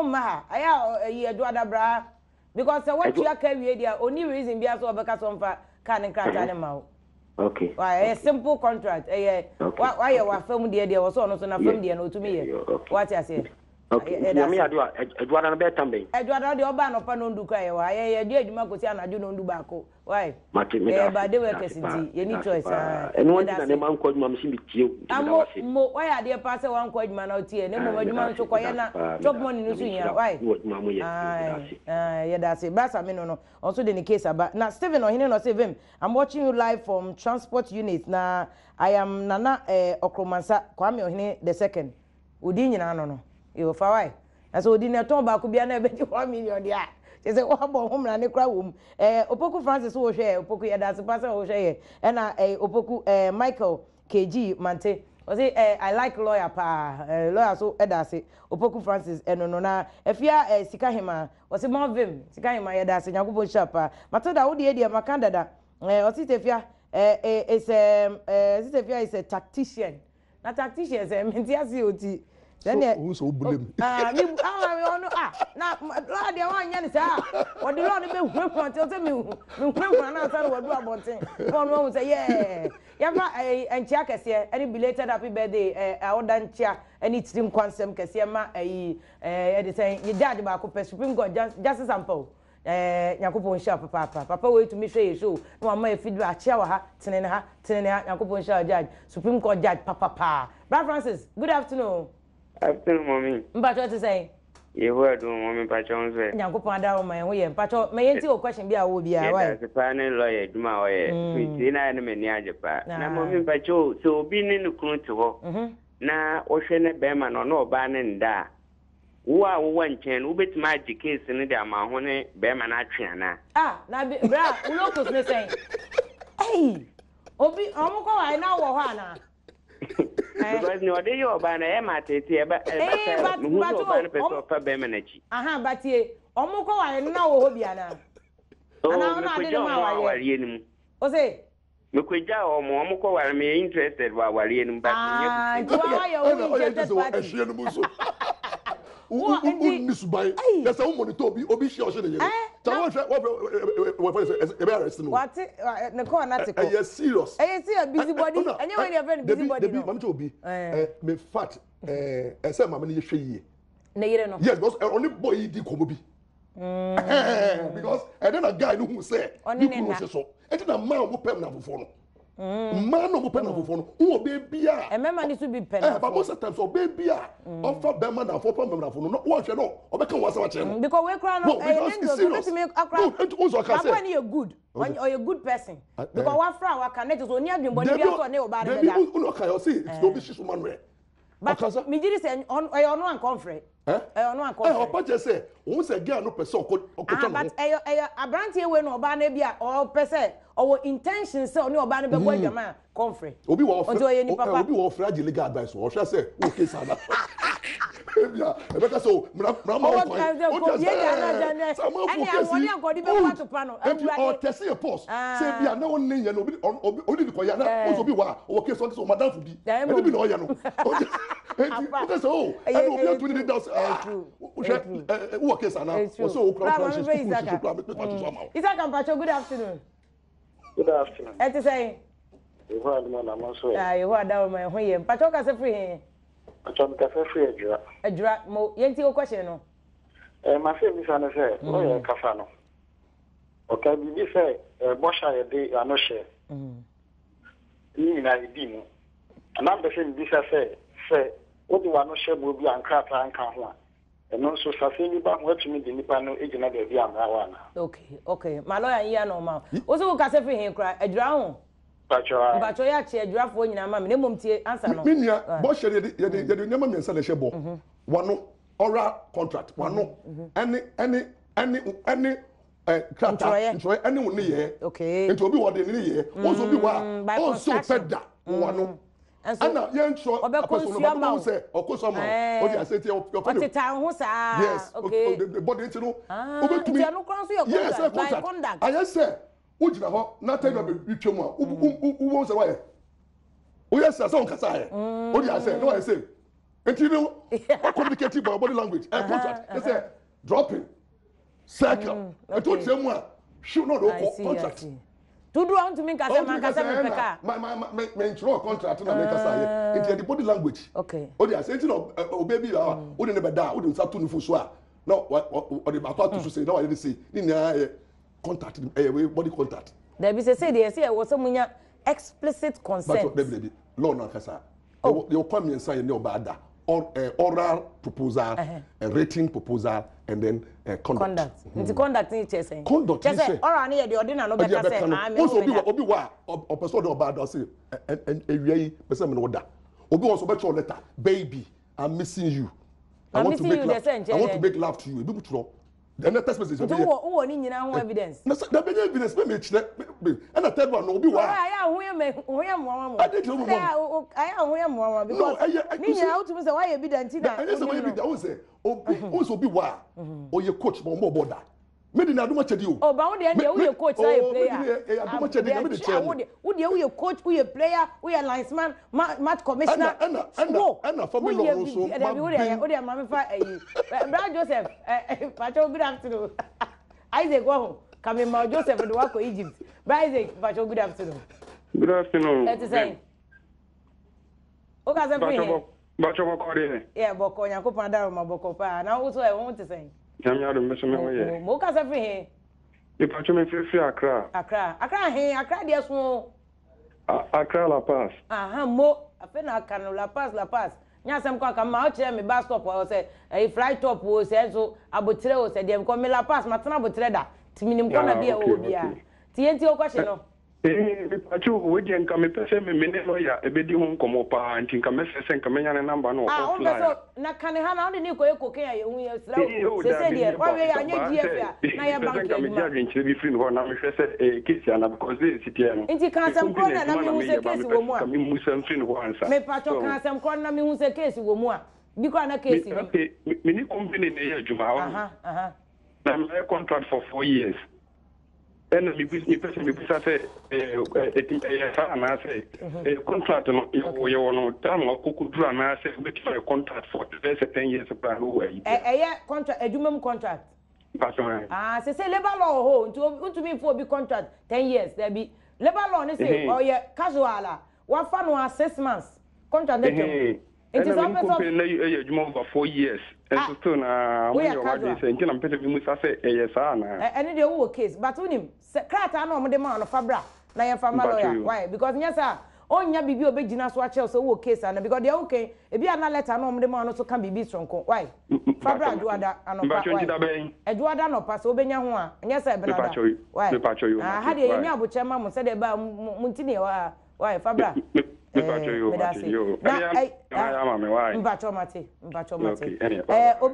ma ha aya ye do adabra because what you can wi dia only reason bia so obeka so mfa kan krata ne ma okay why a simple contract why you wa fam dia wo so no so na fam dia no otumi ye what you say okay me adua eduada na be tambe eduada de oba no pa no ndu kwa ye wa ye di adwuma ko si anaju no ndu ba ko why ba de we kesiti ye ni choice eno won na ma nko adwuma msi bitie mo why ade pa se wan nko adwuma na otie ne mo adwuma nso ko ye na job money no so nya why ye da se brasa me no also the case aba na Steven Ohene no say vim I'm watching you live from transport unit na I am Nana Okromansa Kwame Ohene the second udi nyina no you for why as odi na ton ba ko bia na be 1 million dia say say wa bo hom na ne kra wom opoku Francis wo hwe opoku ya da se pass wo hwe e na opoku Michael KG Mante o say I like lawyer pa lawyer so e da se opoku Francis no na efia sika hema o say mo vim sika hema ya da se nyakobo shapa matoda wo de makandada o say tefia is a tactician na tactician say mentiasi oti then so blame na la de wan nya ni sa o de lo ni be hwehwa until say me hwehwa na sa wo do abonten won say ya fa enchia kese any belated happy birthday oda nchia any team kwansem kese ma de say ye dad ba ko Supreme Court justice sample Yakupon sharp papa way to me say so no ma feedback chia wa ha tenene ha Yakupon sharp judge Supreme Court judge papa Brother Francis good afternoon. Afternoon, mommy. Mpacho to say. You heard mommy Pacho say. Nyankopon ada my wo ye Mpacho me yenti o question bia wo bia why. The panel lawyer duma oye. We na na me ni ajepa. Na mommy Pacho so obi ni nukunu to ho. Na o hwe ne be ma no na oba ne nda. Wo a wo nchen wo betima agi case ni de ama ho ne be ma na atwe ana. Na bra wo locus ne say. Hey. Obi omko wa na wo ho ana. Because no dey your ban e ma tete e ba mu ho ban person fa be menachi but ye omuko wa na wo ho bia na ana na ade ma wa ye ni mu o say me kweja omuko wa me interested wa wari ni but nye wa ya o interested party Nisu by there's a woman to obi shi o she dey what ne ko na te ko are serious busy body anya when you friend busy body no mam to obi me fat say mama ne hwe yie na yire no yes because only boy di komo bi because and then a guy who say you know so and na man wo pem na fofo no man no pen na fofo no wo baby a e mema ni so bi pen but most of the times o baby a offer be man na fofo pem na fofo no wo hwe no o be kan wasa wa che no because we cry no let me akra no it also can say when you good when you a good person because wa fra wa connect so oni adwen body bi so ne o ba de da baby uno kan you see it's no be shisu man we but me jiri say on e ono an confrere no ankɔ opa je say won say girl no person okotwa but abrantie we no oba na bia o pese o intention say oni oba na be bo adwama confre obi wo fragile legal advice o hwe say wo case ana bia e be ka so mra o test your post say bia na won nen ya no obi di ko ya na o so bi wa o case on so madam fu bi e bi no ya no o so e no obi 20,000 wo case ana o so o crown franchise Isaac Ampacho, good afternoon. Good afternoon. What you say? You heard me, I'm also. You heard that my home. Pacho ka se free here. Pacho ka se free ejura. Ejura mo yenti o question no. My friend is an say, no ya kafa no. Okay, bi say bosha ye dey ano share. Ni na idi mu. Na be say bi say what do ano share bo bi ankrata anka ho a. No so safeni ba what me the nipa no ejina be bi amra na. Okay. My lawyer here normal. Oso ka se free here kra ejura ho. Pacho ya che ejura fo nyina ma me ne mom tie answer no. Minia bo share de nyama me nsa de she bo. Wano oral contract. Wano any contract. Ntroy any won ye. Okay. Nti obi wo de ni ye. Oso bi wa. Oso peda. Wano. Ana yen tro obekonsuama say okosoma o di aseti your friend otita ho sa yes okay the body nti no obetumi anu kran so your conduct I say o gina ho na tell you be twem a wo say why o yes say on kasa ye o di say no I say nti no communicative body language contract they say dropping circle e to tell mu a should not contract to do want to make us man kasa me peka my intro contract na me kasa here into the body language okay o dey say no o baby o dey never da o dey nsa to nufu so a no o dey bato to so say no I dey say ni na contact body contact there be say dey say e wo so munya explicit consent but baby law na kasa you come me inside ne obada oral proposal written proposal and then conduct. Nti conduct ni chese. Conduct ni say. Oral ni ye de ordinary no better say me. Also obi wa o person dey obada say ewia yi person me no da. Obi won so be throw letter baby I'm missing you. I want to make love to you. Ebi butro. The next message is who ni nyina ho evidence. Na da be evidence me chire. And the third one no obi wa. Aya ho ye mo. Aya ho ye mo because ni nyina how to say why evidence na. I say why evidence I say obi wa o ye coach mo border. Me dey na aduma chedi o. Oh, ba wo dey na wo ye coach na ye player. Aduma chedi na me dey tell. Wo dey wo ye coach, wo ye player, wo ye linesman, match commissioner. And family law so. Wo dey mama fa Brother Joseph, Pacho good afternoon. Isaac go come ma Joseph do work for Egypt. Isaac, Pacho good afternoon. Good afternoon. Let's say. O ka se free. Bacho boko de. Yeah, boko Yakopon da ma boko pa. Na wo so e won te say. Jamia do meso me wo ye. Mo ka se free. E Pacho me free Accra. Accra dey so. Accra La Paz. Mo afa na Accra La Paz. Nya sem kwa ka ma o kire me bus stop o say e fly top o say so abotire o say dem ko me La Paz matena abotire da. Timinim ko na bia o bia. Ti enti o kwahye no. Pacho we dey nka me pese me ne lawyer e be di ho nkomo pa anti nka me sese nka me nya ne number no offline. So na kan ha na on ni ko ekoken ya hu ya sra o se dey wa we ya nya GF na ya bank ya me jage nchire bi free no na me hwese case ana because they sit here no. Inti kan sam ko na me hu se case wo mu a. Me mu sam free no answer. Me Pacho kan sam ko na me hu se case wo mu a. Bi ko na case no. Me ni company na ya juma ha. Na me contract for 4 years. And me bisa say na say contract no you no time okudura na say we get a contract for the first 10 years plan who are contract edumem contract say labor law ho ntu me for be contract 10 years there be labor law ni say oh yeah casual wa fa no 6 months contract dey it is up for 4 years. And so na when you are saying I'm pete bi musa say yes na. Any dey wo case but unim krata na omde ma no fabra na ye fama lawyer why because nya sa onya bibi obegina so ache so wo case ana because they okay e bi ana letter na omde ma no so kan bibi sonko why fabra aduada anopa why aduada no pa so obenya ho a nya sa ebena why ha de nya aboche ma mo se de ba muntini why fabra Obi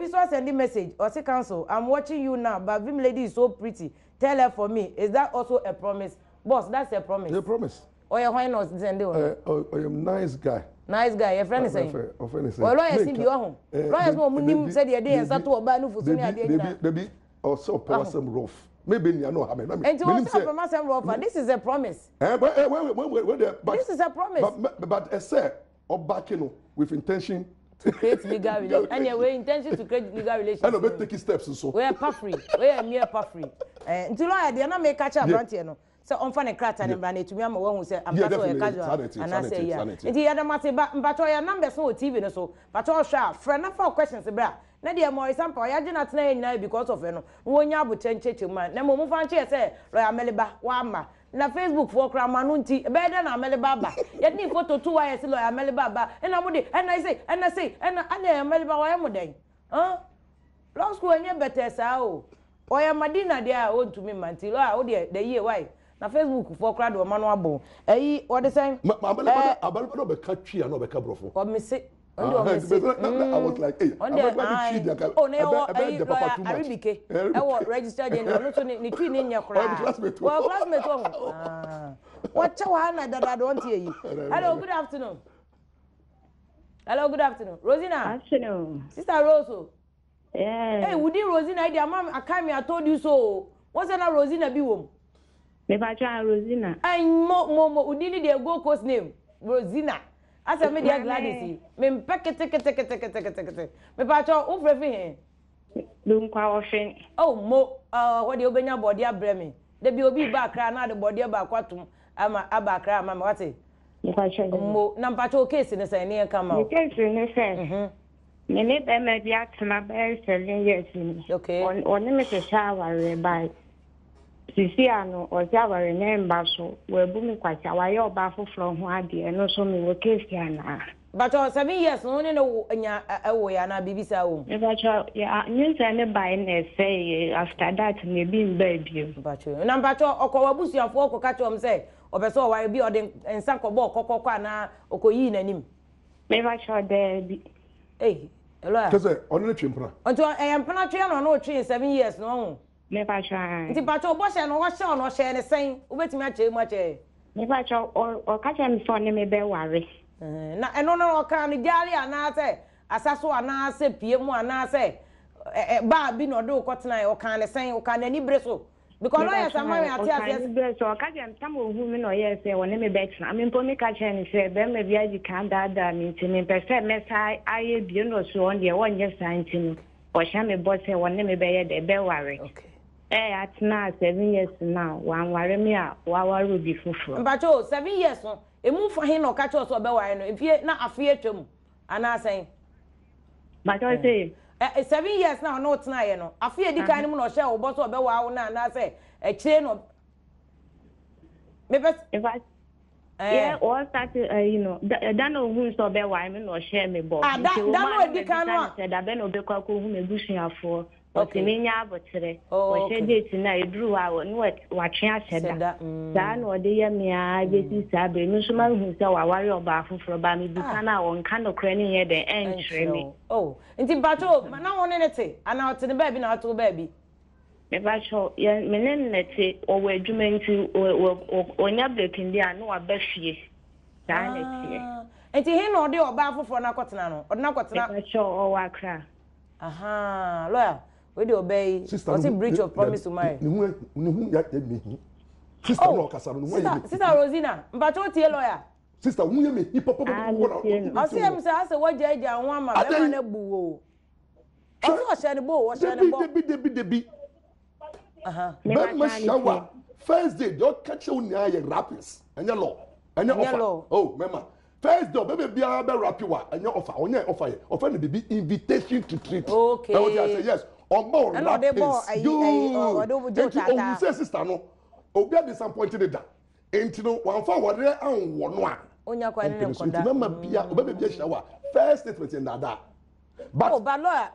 so sending message or say council, I'm watching you now, but Vim lady is so pretty. Tell her for me. Is that also a promise? Boss, that's a promise. A promise. Or you why not send it? I'm nice guy. Nice guy, your friend is saying. Well, lawyers in your home. Lawyers no money said the day and start to obey no for so near the baby also power some rough. Maybe you know how many. And to also promise some rough. This is a promise. But this is a promise. But I say, or back with intention to create legal relations. Anyway, intention to create legal relations. I know, but taking steps so. We are puffrey. We are mere puffrey. Until I did not make catch up around here. So on funny crack and brand to me, I'm one who said, I'm not so casual. And I say, yeah. And the other matter, but your numbers no TV so. But all sharp. For enough for questions, bra. Nadia more example, I did not say now because of no. When you have change to man. Now, move on, say, Royal Meliba, Wama. Na Facebook for Kramanunti, better than Melibaba. Yet need photo 2 hours, Lawyer Melibaba. And I say, and I am Meliba, why am I? Huh? Law school and you better so. Or am Madina, they are own to me, Mantilla, oh dear, the year why. Na Facebook for crowd or manuable. Eh, what the same? About the country and over Cabrofo. Or Miss it. I was like, hey, oh, no, Arabike. I was registered in your classmate. Well, classmate. What Chawana that I don't hear you. Hello, good afternoon. Hello, good afternoon. Rosina. Afternoon. Sister Roso. Yeah. Hey, would you Rosina? Dear mom, I came here, I told you so. What's that Rosina be home? Me try Rosina. I more would you their Wo Case name? Rosina. As a media Gladys, me packet. Me patcho, who prefer Don't call offend. Oh, mo, what you bring your body up, Bremy. There be obi back, now the body about quatum. I'm a background, Mamma, what's it? Mo, Nampacho case in the same near come out. Case in the same. Me need them at the action of 7 years. Okay. On Mrs. Shower by Siciano or Java remember so we're booming quite a while baffle from Wadi and also me Wo Case Anaa. But 7 years, no, away and I be so. Yeah, news and by say after that, maybe in baby. But you, number 2, or Kawabusi and Foko Catchum say, or so I be ordering and Sanko Bo Cocoana or Coyin and him. Maybe I shall there be. Hey, because on the chimpa. Until I am penetrating on no tree 7 years, no. Never try. The battle boss and wash on or share the same. Wait me at much. Never try or catch him for me, be worry. Na no can the galley and I say, Assasso and I say, PM and I say, Barbie no do cotton or can the same or can any bristle. Because I am my so catch him some women or yes, say, when me back. I mean, Pony catch and say, Ben, maybe I can't that meeting. Percent mess I be no so on the 1 year sign to me. Or shall me boss say, one name be the bell worry. Okay. At now 7 years now, one worry me out, while Ruby Fufu. But 7 years, no, a move for him or catch us or bear. If you're not a fear to him, and I say, but I say, 7 years now, no tonight, no. I fear the kind of no shell or bottle of bear, and I say, a chain of maybe if I. Yeah, or started, you know, that no who's or bear women or share me, boy. That no, the kind of said, I been obey whom a bushing for. Okay, me but today. Oh, said it tonight. Drew out and what watching said that. Dan or the me, I get Sabi, no man who saw a warrior baffle for Bammy Bucana on kind of cranny here the entry. Oh, and in battle, but now on anything, and out to the baby, now to baby. If I show young men, let's say, or we're doing to or Nablik in there, no, a bessie. And to him or the baffle for Nacotano or Nacotana show or Wakra. Aha, lawyer. We do obey. What's a breach of promise to marry? Sister Rosina, but what your lawyer? Sister, who you mean? I see him say, I said, what judge and one man, I'm a boo. I was a bow, was a baby. Shower. First day, don't catch you near your rappers and your law. And your law. Oh, remember. First day, baby, be a rapper and your offer, on your offer the baby invitation to treat. Okay. I say yes. Or more rappers. You say sister no. Obi are disappointed that. Ain't no one for what they and one. Onya kwa nene mkonda. Remember bia obi be shower. First statement in that. But lawyer,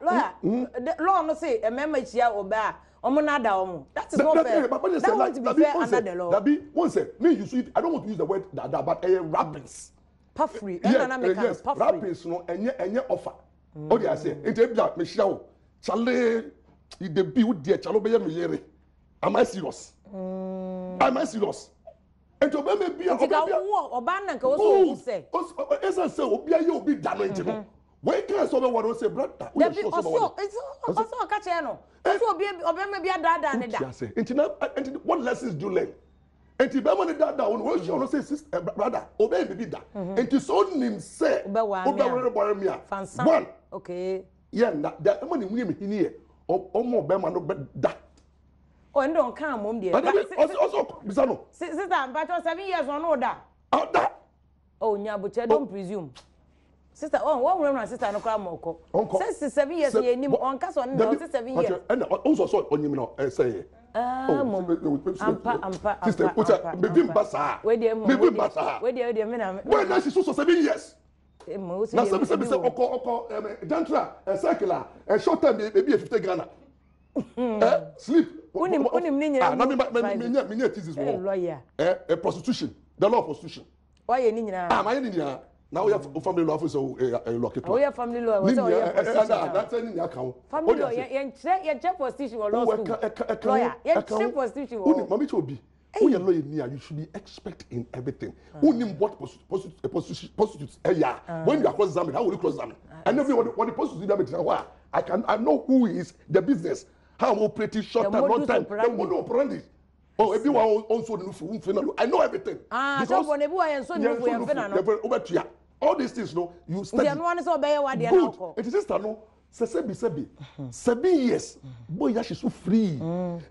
law no say remember chia oba. Omo na da omo. That is not fair. That want to be fair under the law. That be one say me you see I don't want to use the word that but rappers. Puffrey. Yes, rappers no enye offer. O dey say, enti bia me hia wo. Chale the be wo dey chalo be ye me yere. Am I serious? Am I serious? Enti oba me bia oba na nka wo so say. Esa say obi aye obi da no enti no. When can so be what say brother? It's also catch no. So obi me bia da ne da. Enti what lessons do you learn? Enti be mo ne da on wo show no say sister brother obey be da. Enti so nim say obe me a. One. Okay. Yeah, na da mo ne huni me hini e. Omo be ma no be da. Oh, and don't come mom dear. Also bisano. Sister, but 7 years on order. Oh, nyabuche don't presume. Sister, one woman sister no cry moko. 7 years ye ni on case on no 7 years. And also so on you know say. Ampa. Sister, put me bim basa. We dey me me na. When na so 7 years. Na say oko dentra circular short time maybe 50 Ghana. Sleep. Unim ni nyina. Me thesis lawyer. Prostitution. The law of prostitution. Why ni nyina? My ni nyina. Now we have family law officer lock it. We have family law. We say that's any account. Family law, you check prostitution or law school. Lawyer, you check prostitution. Unim mami chobi. When you lawyer near, you should be expert in everything. Unim what prostitutes. When you are cross examined, how will you cross examine? I know what the prostitute is. I know who is the business. How I'm operating short time, long time. The modus operandi. Oh, everyone also know. I know everything. So when everyone so know all these things, no, you study. Good. It is just no. Sebi. 7 years. Boy, you so free.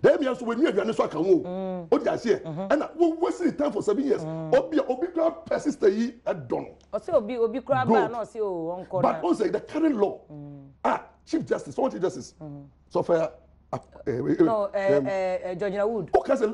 Then me also when you are so can wo. O dey say, and we wasting time for 7 years. Obi crowd persist yi Adom. O say obi crowd ba no say o onko. But also the current law. Chief Justice, what Chief Justice? So far Judge Wood. Okay, say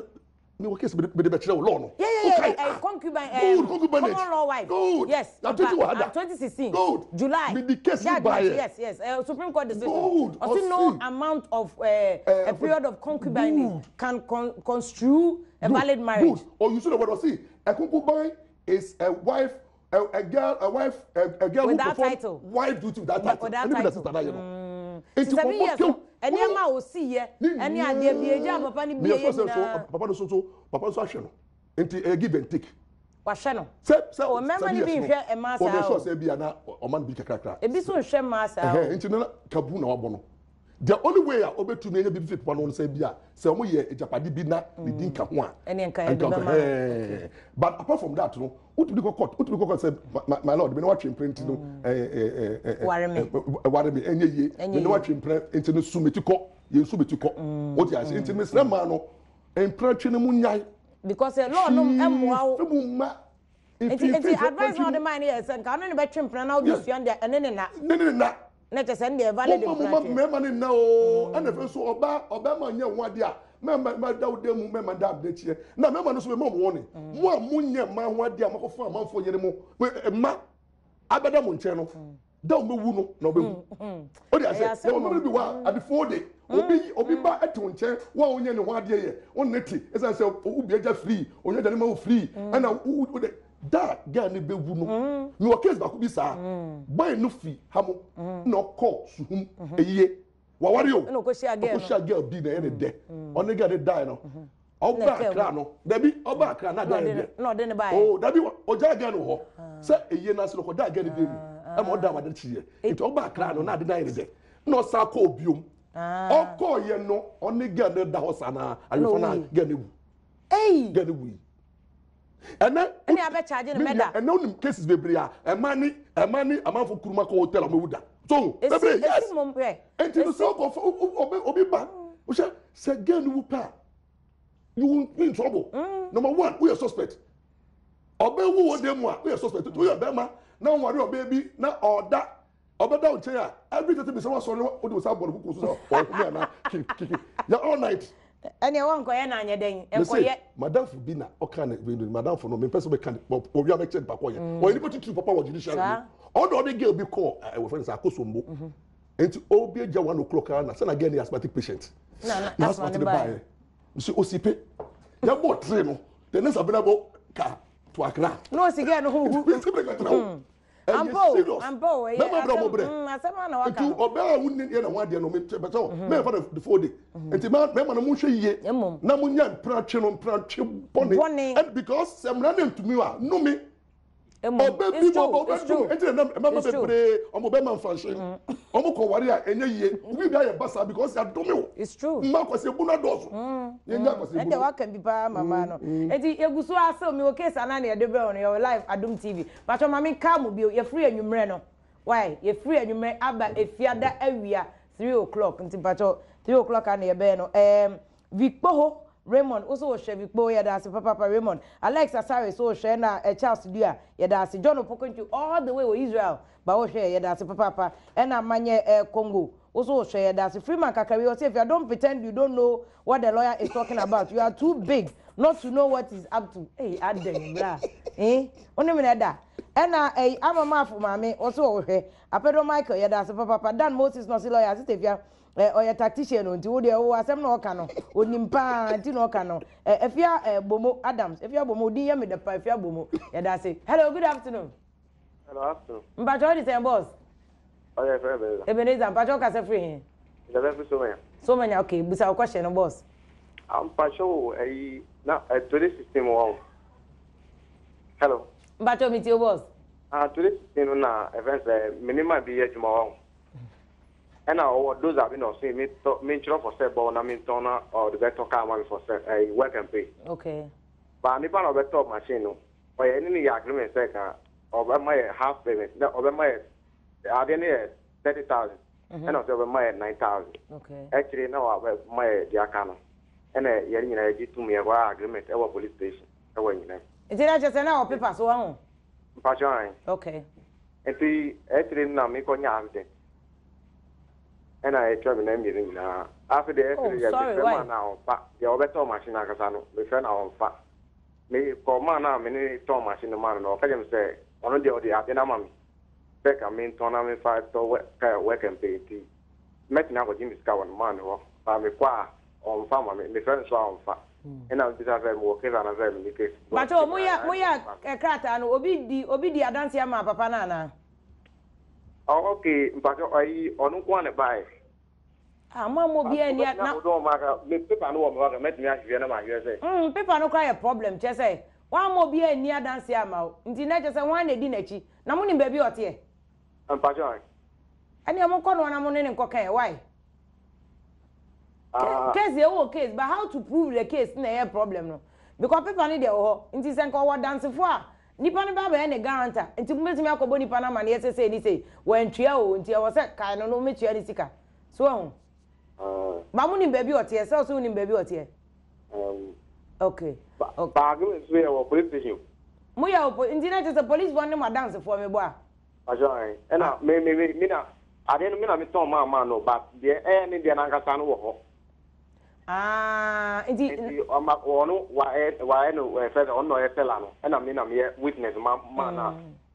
me Wo Case be the better law no. Yeah, concubine. Common law wife. Good. Yes. 2016. Good. July. With the case by Yes. Supreme Court decision. Good. Also no amount of a period of concubine can construe a valid marriage. Good. Or you see what I see. A concubine is a wife, a girl with who that title. Wife duty with that title. With that title. It's 7 years. And your ma will see ye. And your dear papa ni be Papa so ahwe no. Enti give and take. Wahwe no. So remember ni be hwe e ma sa. O be sure say bia na o man bi kakra. E bi so hwe ma sa. Enti na kabu na wabo no. The only way a obetu me bi papa no say bia say omo ye ejapade bi na ni din ka ho a. Eni enka e be ma. But apart from that no, what do court say my lord me no watch print no ware me enye ye me no watch print enti no sumeti ko ye sumeti ko. What you say enti me sra ma no empratwe no mu nyai because the law no emwa wo ma enti advice no the man here say nka no ne betwe print na obi suan de ene ne na na te send the valid print me ma ne na o ana fe so oba ma nya ho ade a me da wo mu me da de tie na me ma no so me mo woni mo a munya ma ho ade a makofo amanfo yere mo ma abeda mo nche no da o mewu no na obewu o dey say no me bi wa at the 4 day obi ba eto nche wa onye ne ho ade ye on neti esa say obi eja free onye da ne ma free ana wo de da ga ne bewu no no case ba ko bi sa boy no fi hamo no call suhum eyiye wawari o no ko share girl bi na ene de on get it die no oba akra no dabi oba akra na de no de ne bai dabi oja girl no ho say eyiye na se no ko da girl de mu e mo da wade chiye it oba akra no na de na ene de no sa ko obiom oko ye no on girl no da ho sana ayefo na girl ne wu girl ne wu and abe charge ne meda and no cases bebre a mani amanfo kuruma ko hotel amewuda so bebre yes and you so obi ba o say girl no pa you will be in trouble number 1 we are suspect obe wu odem a we are suspect we are bema na worry obebi na order obeda o chair every time be someone sorry o do say board book so o me na ya all night ene won ko ye na anye den enkoye madam fu bi na o kan madam fu no me person be kan o wi am check pa ko ye o ni put papa wa judiciary all the other girl be call we friends akosombo enti obi eja 1 o'clock na say na girl ni asthmatic patient na asthmatic buy you see osipe ya bo tre no the next abinabo ka to Accra. No again who Ambo, asema na waka. Nti oba wunni ye na wade no me beto me fa the 4 day. Nti me ma na munhwe yiye. Na munya mpratwe no mpratwe bone. And because semra na ntumi wa no me it's true. It's true. And the work can be pa mama no. Enti eguso asel me Wo Case Anaa na Adom on your live Adom TV. But your mama come be you free anwumre no. Why? You free anwumre aba efiada awia 3 o'clock. Nti pacho 3 o'clock na ye be no. Vikpo Raymond also share Vikpo ya da papa Raymond. Alex Asare so share na Charles Dua ya da John Opokuntu all the way to Israel. Ba o share ya da papa and amanye Congo. Also share that Freeman Kakari or say if you don't pretend you don't know what the lawyer is talking about. You are too big not to know what is up to. Hey, Adom, blah. Only minute that. And I'm a man for mommy also here. Apedo Michael ya da papa Dan Moses no see lawyer if you or your tactician until they are some no cano, or nimpa, no cano. If you are Bomo Adams, if you are Bomo, dear me the pipe, you are Bomo, and I say, hello, good afternoon. Hello, afternoon. But what is your boss? Oh, yeah, very well. Ebenezer, Pachoka is free. So many, okay, but our question, boss. I'm Pacho, a 2016. Hello. But you meet your boss. 2016 na events, minimum be here tomorrow. And now those have been also me for say but na me turn or the better car one for say work and pay. Okay. But me pan over top machine no. Or any agreement say can over my half payment. No over my I didn't 30,000. And also over my 9,000. Okay. Actually now over my diakano. And you know you to me a agreement our police station. Our you know. Is it just now paper so on? Pajoin. Okay. And the actually now me ko nyamte. And I try to name you now. After the now, but the other machine I can the friend on fat. Me for man now, many tow machine the man or can say, on the other at the mammy. Back I mean, tournament 5 to work and pay tea. Met now with Jimmy Scow and man or me qua on farmer, me friends on fat. And I'll be a Wo Case Anaa because. But oh, Moya, a crater and obedi a dance yama, Papa Nana. Oh, okay, but I on one buy. Mamma be any now. Paper no met me as Vienna, you say. Paper no cry a problem, just say. One more be near dance yama. Indeed, just a one dinner. Namuni baby or tear. And Pajoy. And your mocon one among in cocaine. Why? Case the whole case, but how to prove the case in a problem? No, because people need their whole. Indeed, send what dance for. Nipani baba ene garanta nti mbeti me akobo nipana ma na yese say ni say wan tua o nti e was kai no no metua ni sika so ho ba mu ni baby otie say so ni baby otie okay ba go say o police station mu ya o nti na just police one ma dance for me bo a ajoy ena me na ade no me na me ton ma no ba de ni de na nkasa no wo ho indeed. Ono why no further on no esela no. And I mean I'm here witness man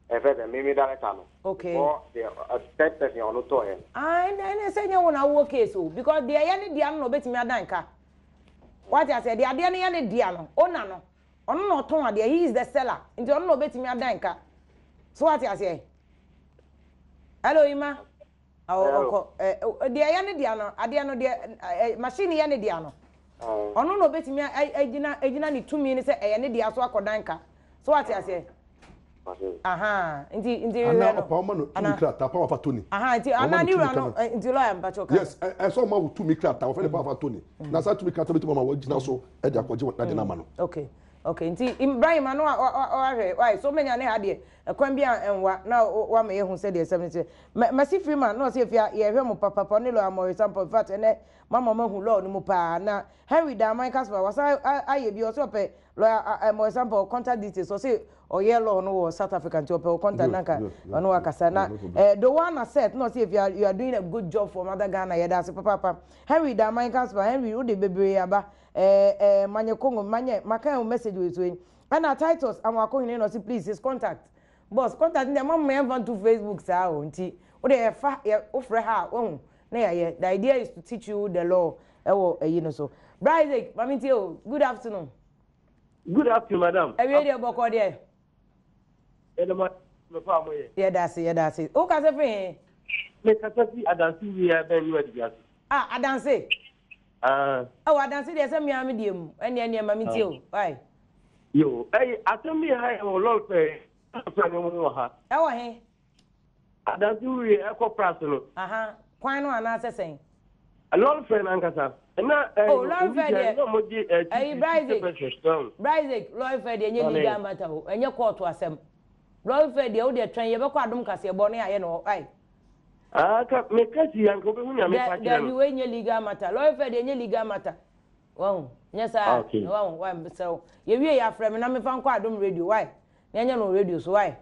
further me director no. Okay. Or the third person on to him. And say you wanna Wo Case so because the any dia no betimi adanka. What I said the ade any dia no. Ona no. Ono no ton ade he is the seller. Nti ono no betimi adanka. So what I say? Hello Ima. Dia ya ne dia no ade no dia machine ya ne dia no ono no betimi agina ni tumi ni se ne dia so akodanka so what I say inti ana opama no tumi krata pa fa toni inti ana ni ra no inti lawyer mpacho ka yes so ma tumi krata wo fe pa fa toni na sa tumi krata betimo ma wagina so e dia kwaje na de na ma no okay nti Ibrahim anu why so many ane ade ekwan bia enwa na wa me hu se de 70 Mercy Freeman no se fia ye hwe mo papa ne lo amore sample fat ene mama ma hu lo ni mu pa na Henry da man Casper was aye bi o so pe lo amore sample contact details so say o ye lo no South African to pe contact nanka ono akasa na the one I said no se if you are doing a good job for mother Ghana ye da se papa Henry da man Casper Henry u de bebre aba manye kongo manye makan message with you and our titles am akohin no say please his contact boss contact them mama even to Facebook sa o nti o de fa o frɛ ha o na ya the idea is to teach you the law you know so Isaac mami tio good afternoon madam e we dey boko there Elema me fa mo ye. Yeah, that's it. Who can say free? Me kasa fi adansi wi ya ben you dey. Ah, adanse. Ah. Oh, adanse dey say me am dey mu. Ene mami ti o. Why? Yo, atom mi ha o lo pe. Fa ni mo ha. E wo he? Adansi wi e ko pras no. Aha. Kwan no ana sesen. A lot friend ankasa. Na Lord Fred. No mo di Bryzik, Lord Fred enye legal matter o. Enye court asem. Lord Fred o dey twen ye be kwa adom kase bo ne aye no. Why? Ka me kasi yanko be hunya me pa kire. There you enye legal matter. Lord Fred enye legal matter. Wow. Yes sir. Wow, why so ye wie ya frem na me fa nkwa adom radio why? Enye no radio so why?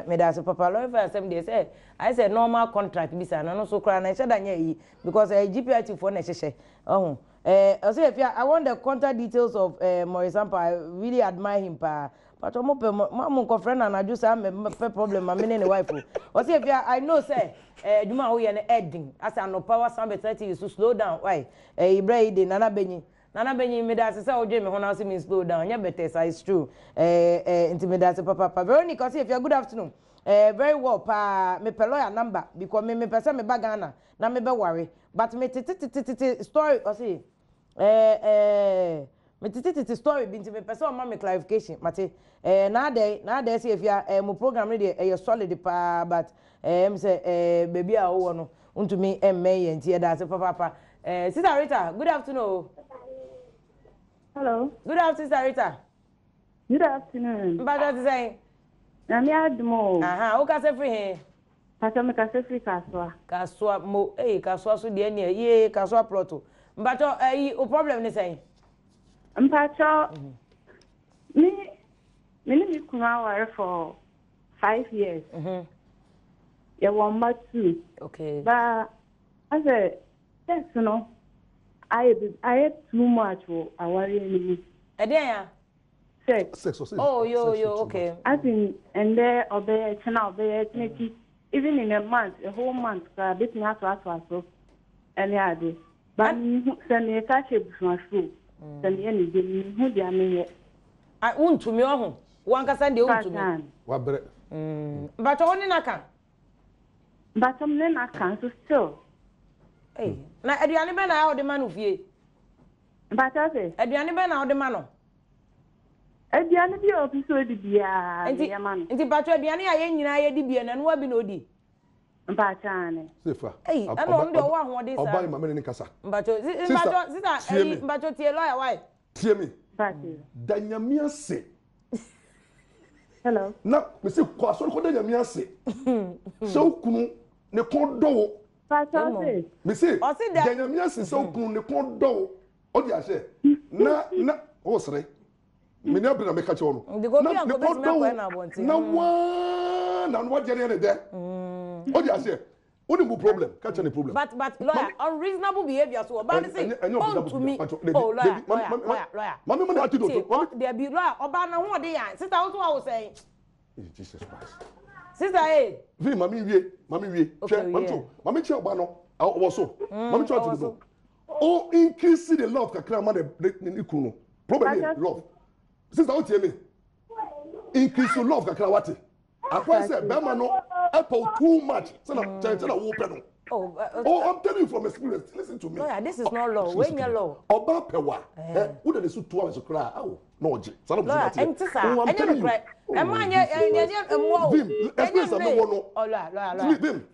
Me da so papa Lord Fred asem dey say I said normal contract bisa na no so kra na sheda nya yi because GPIT for na hyehyɛ. Oh. I say if I want the contact details of Maurice Sampa, I really admire him but my friend and I just have a problem my meaning wife. I say if I know say Duma we an ending as an no power some better is to slow down why Ibrahim de Nana Benny me that say oje me hona say me slow down nya better say it's true intimidate papa Veronica say if you good afternoon very well pa me pe lawyer number because me person me bagana na me be worry but me story I say me titi story binti me person ma me clarification mate na dey say if you mo program ready e solid pa but me say baby a wo no untumi emme ye ntie da say papa Sister Rita good afternoon. Hello. Good afternoon Sister Rita. Good afternoon. Mbada ti say na me Adom. Aha, o ka say free he. Pata me ka say free kaswa. Kaswa mo kaswa so de ne ye kaswa ploto. Mbacho o problem ni say. Mpacho me kuna were for 5 years. Yeah, one month too. Okay. But as a yes, no. I had too much for I worry me. Edea. Sex. Oh, yo, okay. As in, and there obey channel obey even in a month, a whole month, bit me to so. And yeah, but send me a catch up from school. Send me any game who they are me. I want to me on one can send you to me. What bread? But only Naka. But I'm then I can't still. Hey, now Adriani Ben out the man of ye. But I say, Adriani Ben out the man. Adriani be up so the beer, man. Inti Patrick Adriani, I ain't I did be and what be no di. Mpachane. Sefa. Hey, I don't know what this. Oba ma me ni kasa. But tie lawyer why? Tie me. Danyamia se. Hello. Na me se kwa so ko danyamia se. So kunu ne kon do. Patrick. Me se danyamia se so kunu ne kon do. O di ase. Na o sere. Me na bra me ka che ono. Na wa na what jere ne de. O di ase. What is the problem? Catch any problem. But lawyer, unreasonable behavior so about say to me. Oh lawyer. Mommy there be lawyer oba na ho de yan. Sister what I was saying. Jesus Christ. Sister eh. Vi mommy wie. Che mommy che oba no. Wo so. Mommy try to do. Oh increase the love kakra ma the kunu. Problem is love. Sister what tell me? Increase your love kakra what? I said, Bama no apple too much. Oh, I'm telling you from experience. Listen to me. Lawyer, this is not law. When you law. Oba pewa. Who did the 2 hours of cry? Oh, no, G. Lawyer, entisa. I'm telling you. Experience no one. Oh, lawyer.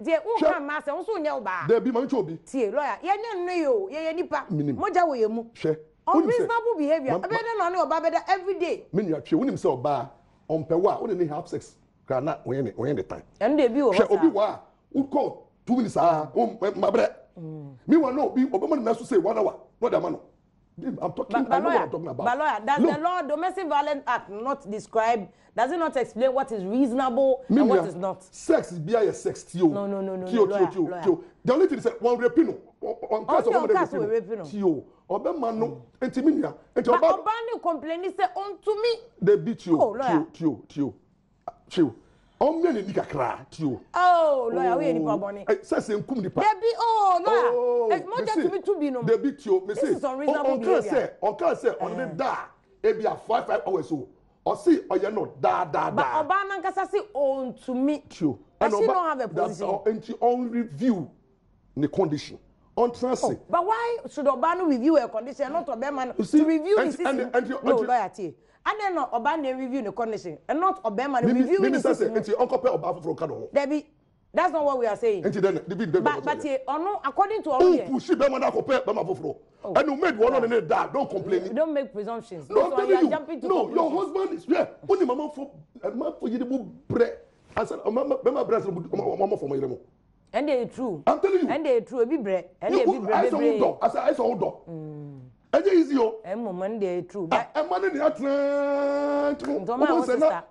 Dear, who can master? Also, no ba. There be my chobi. See, lawyer. You know you. You nipa. Moja we mu. Share. Unreasonable behavior. I better not know about that every day. Mean you actually when himself ba on pewa. Who didn't have sex? Kana when the time. And they be over. Obi wa. Who call 2 minutes? My bread. Me want no be Obama na say 1 hour. What the man? I'm talking. I know what I'm talking about. But lawyer, does the law domestic violence act not describe? Does it not explain what is reasonable and what is not? Sex is be sex tio. No. Tio. The only thing is that one rapino. On case of rapino. Tio. Obama no. Entiminia. Obama no complain. He say on to me. They beat you. Oh, lawyer. Tio. Omne ni kakra tio. Oh, lawyer, we any problem. Say nkum nipa. There be lawyer. More just me to be no. They beat you. Me say. This is unreasonable behavior. On can say on the da. E be a 5 hours so. see oye no da. But Obana Nkasa say own to me. True. And she don't have a position. And on review the condition. On transit. But why should Obana review a condition, not Obama to review the system? No, loyalty. And then Obama review the condition, and not Obama review the system. Debbie, that's not what we are saying. But according to all and you made one on the dad, don't complain. Don't make presumptions. No, so you are jumping to no, your husband is here. Only mama for you to bread. I said, mama breast mama for my demo. And they true. I'm telling you. And they true, be bread. And they be bread. I said, I saw dog. And there is you. And moment they true. But a man in the Atlanta,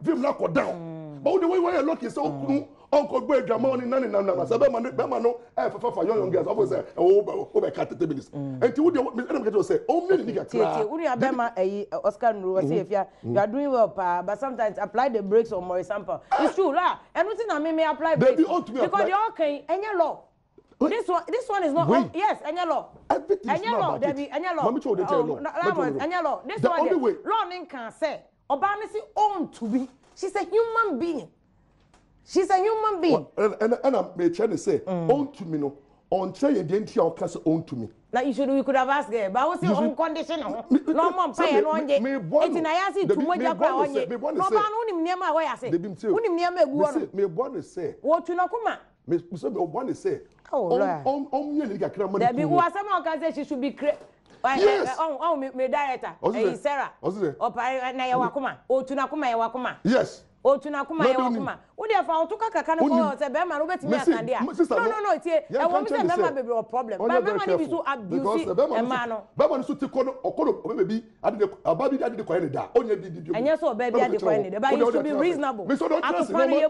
Vim Lock down. But the way you're lucky so Uncle Greg Gamon in Nana, Bemano, for young girls, always say, over 30 minutes. And you would say, oh, Bema, Oscar Nru, if you are doing well, but sometimes apply the brakes on more example. It's true, lah. And what's in a me apply brakes because you're okay, and your law. This one is not. Yes, and your law. And your law, Debbie, and your law. And your law. This one, law can say, Obanisi own to be. She's a human being. She's a human being. And I'm trying to say, own to me, no. On try again, your cousin own to me. Now we could have asked her, but I was on condition. No more pay and one day. It's in I see too much of our year. No man only near my way. I say, only near me. Me want to say, what you know, come on. Me want to say, there be was some can say she should be created. Yes. Oh, me director. Hey, Sarah. Oh, na ya wakuma. Oh, tunakuma ya wakuma. Yes. Oh, tunakuma ya wakuma. Wo dey fa otuka kaka no ko say be ma no betimi akande a. No, it's here. I want to say be ma be a problem. But be ma ni be so abuse e ma no. Be ma no so ti kono okono be ade ababi ade ko ene da. Onya bi di. Enye so be bi ade ko ene. But you should be reasonable. Atopani ye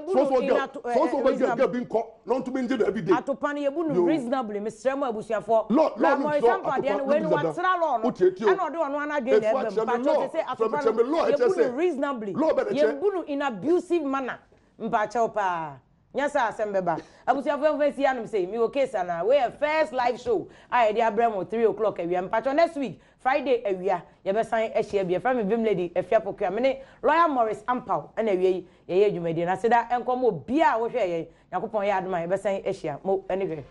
get bin ko. No to be nje every day. Atopani ye bunu reasonably. Mr. Mo abusuafo. Na mo example ade no we no watsra law no. And ode ono anadwe na ebe. But you say atopani ye bunu reasonably. Ye bunu in abusive manner. Mpacha pa nyasa asembeba abusiafo fancy anum say me Wo Case Anaa we first live show I dey abramo 3 o'clock awia mpacha next week Friday awia ye be san ehia bia from Vim Lady efia pokua me Lawyer Morris Ampao na awia ye ye adwumadi na seda enkomo bia wo hwe ye yakopon ye adoma ye be san ehia mo anyway